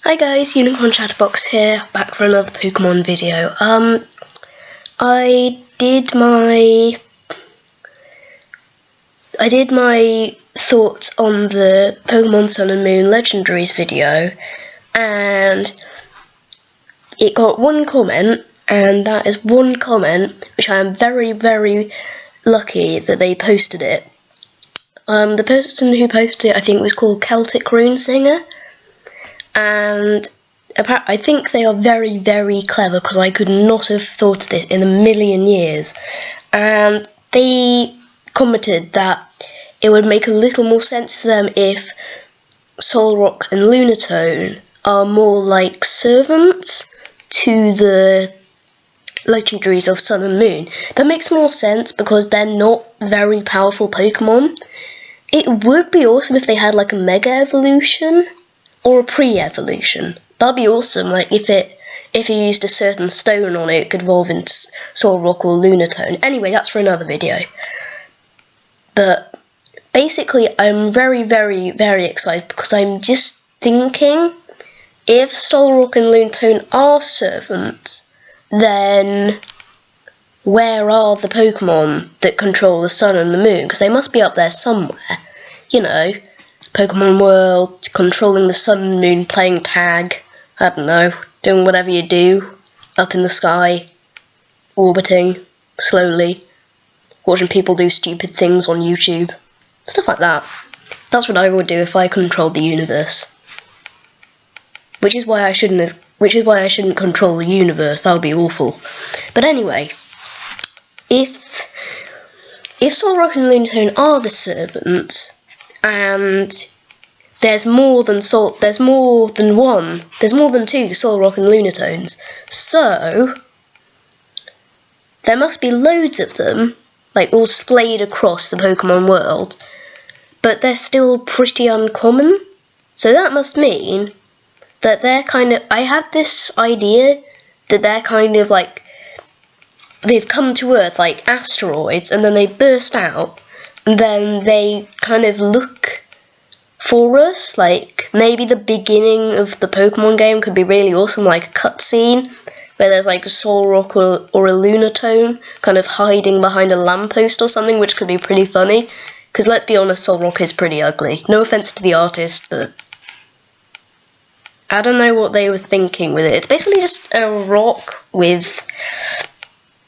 Hi guys, Unicorn Chatterbox here, back for another Pokemon video. I did my thoughts on the Pokemon Sun and Moon Legendaries video, and it got one comment, and that is one comment which I am very, very lucky that they posted it. The person who posted it, I think, was called CelticRuneSinger. And I think they are very, very clever, because I could not have thought of this in a million years. And they commented that it would make a little more sense to them if Solrock and Lunatone are more like servants to the legendaries of Sun and Moon. That makes more sense because they're not very powerful Pokemon. It would be awesome if they had like a Mega Evolution or a pre-evolution. That'd be awesome. Like if you used a certain stone on it, it could evolve into Solrock or Lunatone. Anyway, that's for another video. But basically, I'm very, very, very excited because I'm just thinking, if Solrock and Lunatone are servants, then where are the Pokemon that control the Sun and the Moon? Because they must be up there somewhere, you know. Pokemon World, controlling the Sun and Moon, playing tag, I don't know, doing whatever you do, up in the sky, orbiting, slowly, watching people do stupid things on YouTube, stuff like that. That's what I would do if I controlled the universe. Which is why I shouldn't control the universe, that would be awful. But anyway, if Solrock and Lunatone are the servants, and there's more than two Solrock and Lunatones, so there must be loads of them, like all splayed across the Pokemon world, but they're still pretty uncommon. So that must mean that they're I have this idea that they're kind of like, they've come to Earth like asteroids, and then they burst out, and then they kind of look for us. Like maybe the beginning of the Pokemon game could be really awesome, like a cutscene where there's like a Solrock or a Lunatone kind of hiding behind a lamppost or something, which could be pretty funny. Because let's be honest, Solrock is pretty ugly. No offense to the artist, but I don't know what they were thinking with it. It's basically just a rock with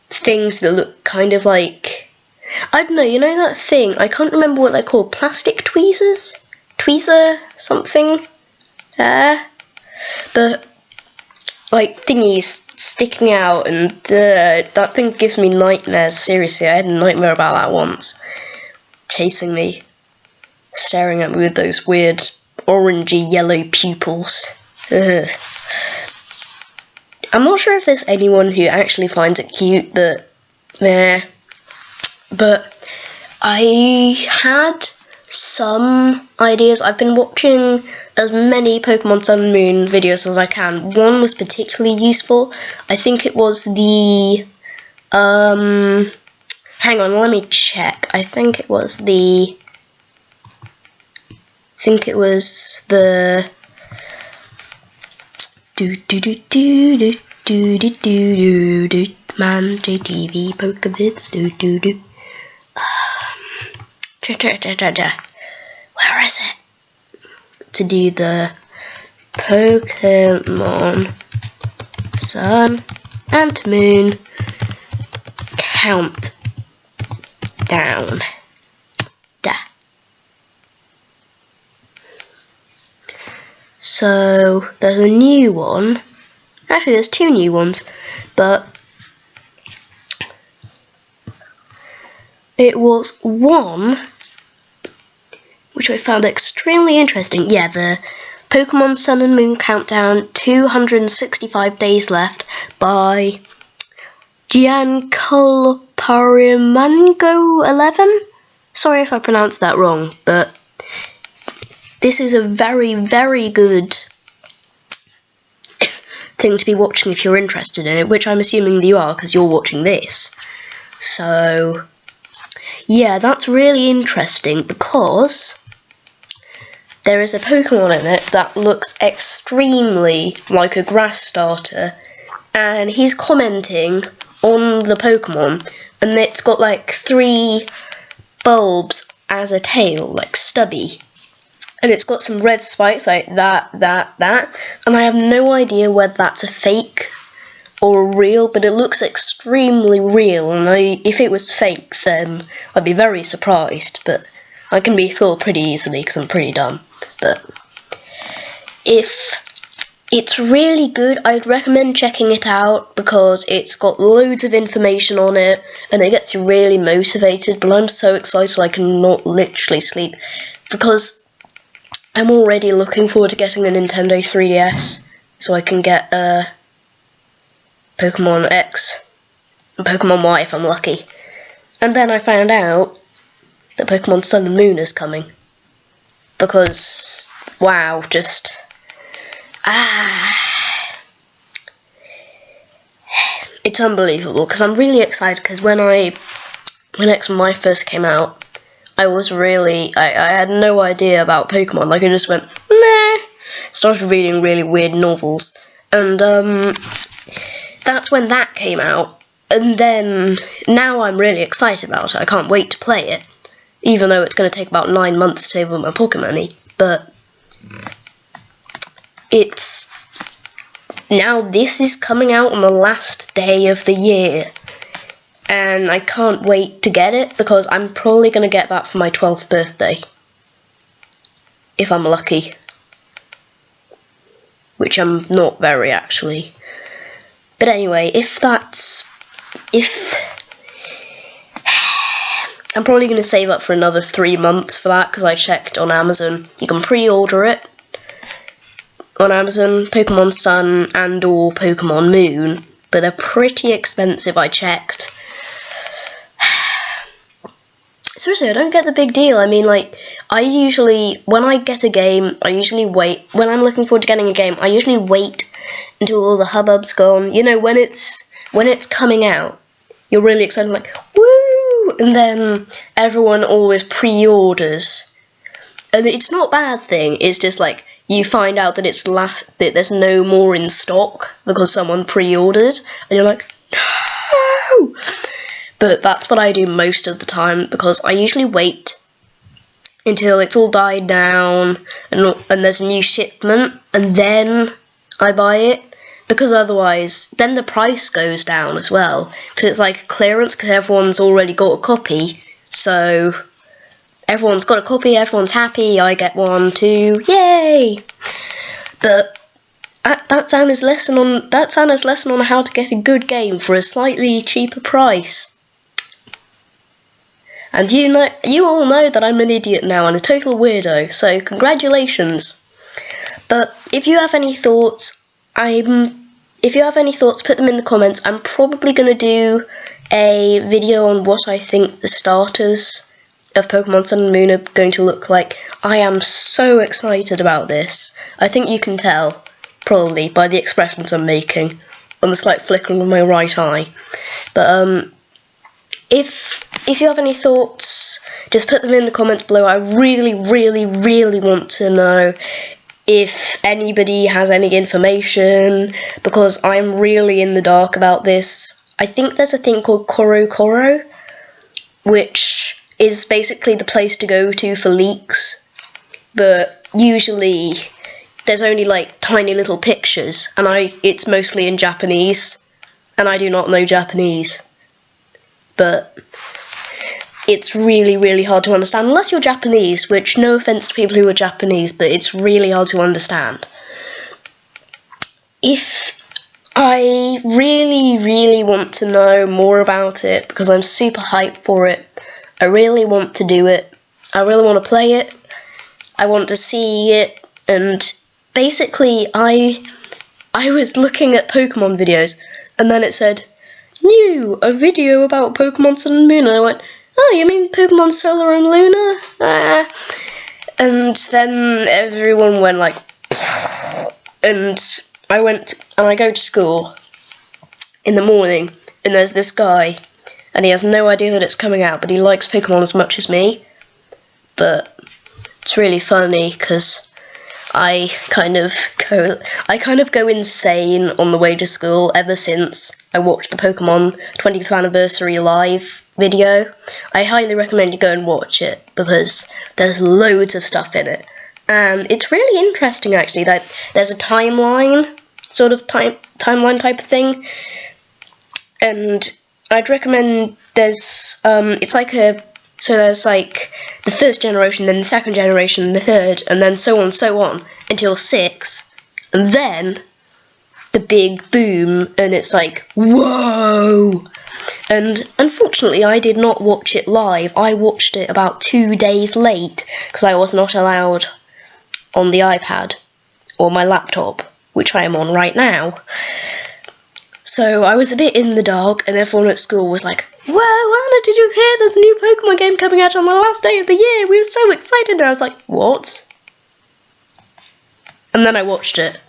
things that look kind of like, I don't know, you know that thing? I can't remember what they're called. Plastic tweezers? Tweezer something? But like thingies sticking out, and that thing gives me nightmares. Seriously, I had a nightmare about that once. Chasing me, staring at me with those weird orangey yellow pupils. Ugh. I'm not sure if there's anyone who actually finds it cute, but meh. But I had some ideas. I've been watching as many Pokemon Sun and Moon videos as I can. One was particularly useful. I think it was the hang on, let me check. I think it was the Man JTV Pokevids where is it? To do the Pokemon Sun and Moon countdown. So there's a new one. Actually, there's two new ones, but it was one which I found extremely interesting. Yeah, the Pokemon Sun and Moon Countdown, 265 Days Left, by Giancarlo11. Sorry if I pronounced that wrong, but this is a very, very good thing to be watching if you're interested in it, which I'm assuming that you are, because you're watching this. So yeah, that's really interesting, because there is a Pokemon in it that looks extremely like a grass starter, and he's commenting on the Pokemon, and it's got like 3 bulbs as a tail, like stubby, and it's got some red spikes like that, and I have no idea whether that's a fake or real, but it looks extremely real, and if it was fake then I'd be very surprised, but I can be fooled pretty easily because I'm pretty dumb. But if it's really good, I'd recommend checking it out because it's got loads of information on it and it gets you really motivated, but I'm so excited I cannot literally sleep because I'm already looking forward to getting a Nintendo 3DS so I can get Pokemon X and Pokemon Y if I'm lucky. And then I found out that Pokemon Sun and Moon is coming. Because, wow, just... It's unbelievable, because I'm really excited, because when X and Y first came out, I was really... I had no idea about Pokemon, like I just went, meh, started reading really weird novels, and that's when that came out, and then now I'm really excited about it. I can't wait to play it, even though it's going to take about 9 months to save up my pocket money, but it's... Now this is coming out on the last day of the year, and I can't wait to get it, because I'm probably going to get that for my 12th birthday, if I'm lucky, which I'm not very, actually. But anyway, I'm probably going to save up for another 3 months for that, because I checked on Amazon. You can pre-order it on Amazon, Pokemon Sun and or Pokemon Moon, but they're pretty expensive, I checked. Seriously, I don't get the big deal. I mean, like, when I get a game, I usually wait. When I'm looking forward to getting a game, I usually wait until all the hubbub's gone. You know, when it's coming out, you're really excited, like, woo! And then everyone always pre-orders. And it's not a bad thing, it's just like, you find out that that there's no more in stock because someone pre-ordered, and you're like, no! But that's what I do most of the time, because I usually wait until it's all died down and there's a new shipment, and then I buy it, because otherwise then the price goes down as well, because it's like clearance, because everyone's already got a copy, so everyone's got a copy, everyone's happy, I get one too, yay! But that's Anna's lesson on how to get a good game for a slightly cheaper price. And you all know that I'm an idiot now and a total weirdo, so congratulations. But if you have any thoughts, put them in the comments. I'm probably going to do a video on what I think the starters of Pokemon Sun and Moon are going to look like. I am so excited about this. I think you can tell, probably, by the expressions I'm making, on the slight flickering of my right eye. But if you have any thoughts, just put them in the comments below. I really, really, really want to know if anybody has any information, because I'm really in the dark about this. I think there's a thing called Koro, which is basically the place to go to for leaks, but usually there's only like tiny little pictures, and it's mostly in Japanese, and I do not know Japanese. But it's really, really hard to understand, unless you're Japanese, which, no offense to people who are Japanese, but it's really hard to understand. I really, really want to know more about it, because I'm super hyped for it. I really want to do it. I really want to play it. I want to see it, and basically I was looking at Pokemon videos, and then it said, new, a video about Pokemon Sun and Moon, and I went, oh, you mean Pokemon Solar and Luna? And then everyone went like, and I go to school in the morning, and there's this guy, and he has no idea that it's coming out, but he likes Pokemon as much as me, but it's really funny because I kind of go insane on the way to school ever since I watched the Pokemon 20th anniversary live video. I highly recommend you go and watch it because there's loads of stuff in it. And it's really interesting actually that there's a timeline, sort of timeline type of thing. And I'd recommend there's there's like the first generation, then the second generation, the third, and then so on until 6, and then the big boom, and it's like, whoa! And unfortunately I did not watch it live. I watched it about 2 days late because I was not allowed on the iPad or my laptop, which I am on right now. So I was a bit in the dark, and everyone at school was like, "Whoa, Anna, did you hear there's a new Pokemon game coming out on the last day of the year? We were so excited." And I was like, "What?" And then I watched it,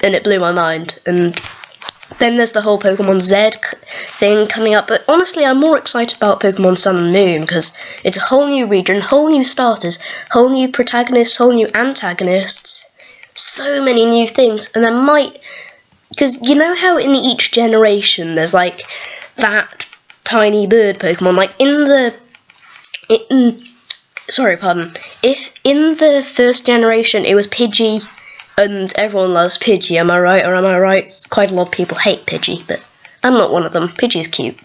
and it blew my mind. And then there's the whole Pokemon Z thing coming up. But honestly, I'm more excited about Pokemon Sun and Moon because it's a whole new region, whole new starters, whole new protagonists, whole new antagonists. So many new things, and there might... Because you know how in each generation there's like that tiny bird Pokemon, like if in the first generation it was Pidgey, and everyone loves Pidgey, am I right or am I right? Quite a lot of people hate Pidgey, but I'm not one of them. Pidgey's cute.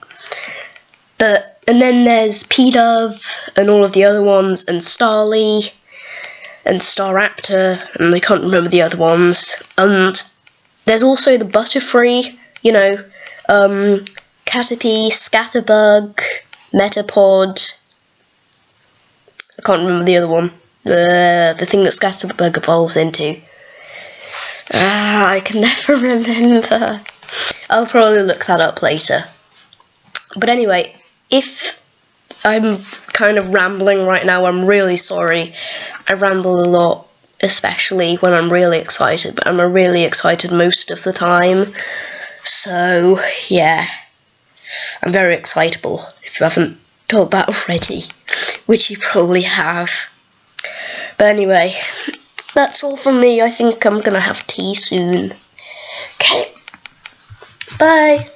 And then there's Pidove and all of the other ones, and Starly and Staraptor, and I can't remember the other ones, and there's also the Butterfree, Caterpie, Scatterbug, Metapod. I can't remember the other one. The thing that Scatterbug evolves into. I can never remember. I'll probably look that up later. But anyway, if I'm kind of rambling right now, I'm really sorry. I ramble a lot, especially when I'm really excited, but I'm really excited most of the time. So, yeah, I'm very excitable, if you haven't told that already, which you probably have. But anyway, that's all from me. I think I'm gonna have tea soon. Okay, bye.